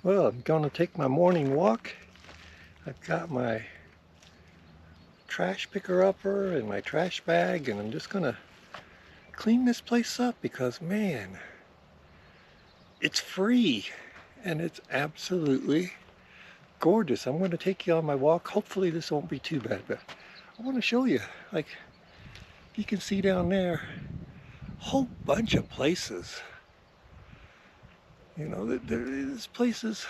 Well, I'm going to take my morning walk. I've got my trash picker upper and my trash bag, and I'm just going to clean this place up because, man, it's free and it's absolutely gorgeous. I'm going to take you on my walk. Hopefully this won't be too bad, but I want to show you. Like, you can see down there, a whole bunch of places. You know, this place is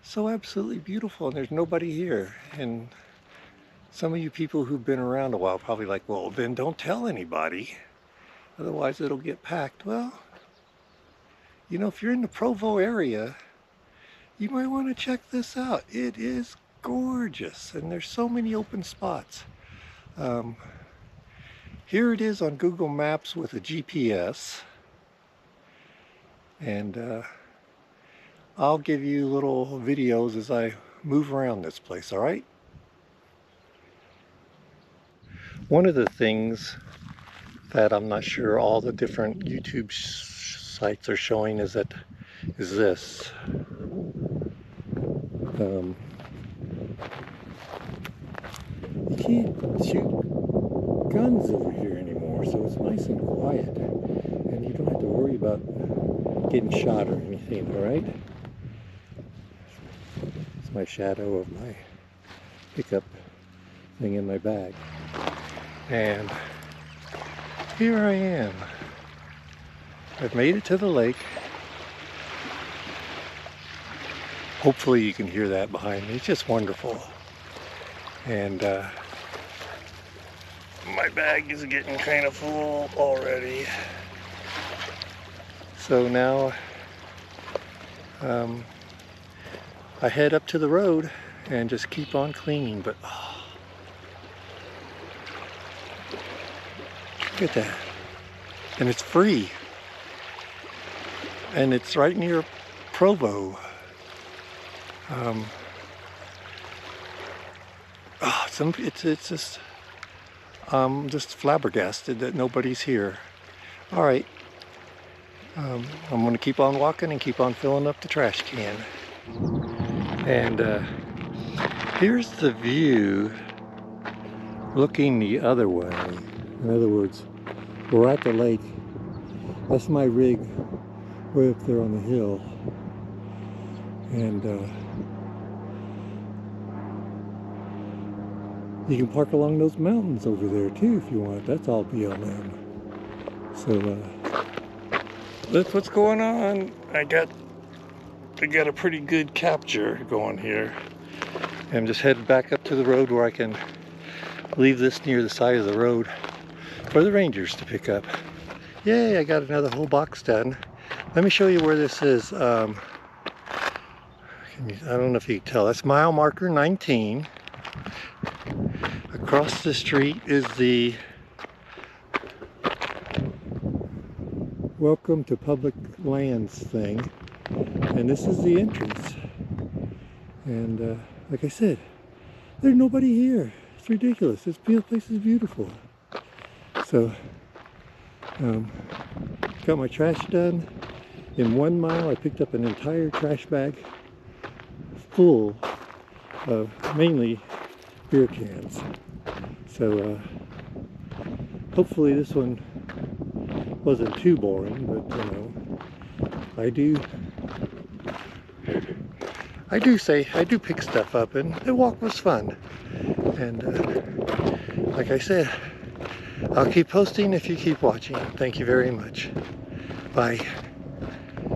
so absolutely beautiful, and there's nobody here. And some of you people who've been around a while probably like, well, then don't tell anybody, otherwise it'll get packed. Well, you know, if you're in the Provo area, you might want to check this out. It is gorgeous, and there's so many open spots. Here it is on Google Maps with a GPS, and I'll give you little videos as I move around this place, all right? One of the things that I'm not sure all the different YouTube sites are showing is this. You can't shoot guns over here anymore, so it's nice and quiet, and you don't have to worry about getting shot or anything, all right? It's my shadow of my pickup thing in my bag. And here I am. I've made it to the lake. Hopefully you can hear that behind me. It's just wonderful. And my bag is getting kind of full already. So now I head up to the road and just keep on cleaning. But oh, look at that. And it's free. And it's right near Provo. It's just, I'm just flabbergasted that nobody's here. All right, I'm going to keep on walking and keep on filling up the trash can. And here's the view looking the other way. In other words, we're at the lake. That's my rig way up there on the hill. And you can park along those mountains over there too if you want. That's all BLM. So that's what's going on. I got a pretty good capture going here. I'm just headed back up to the road where I can leave this near the side of the road for the rangers to pick up. Yay, I got another whole box done. Let me show you where this is. I don't know if you can tell. That's mile marker 19. Across the street is the Welcome to Public Lands thing. And this is the entrance. And like I said, there's nobody here. It's ridiculous. This place is beautiful. So, got my trash done. In 1 mile, I picked up an entire trash bag full of mainly beer cans. So hopefully this one wasn't too boring, but you know, I do pick stuff up, and the walk was fun. And like I said, I'll keep posting if you keep watching. Thank you very much. Bye.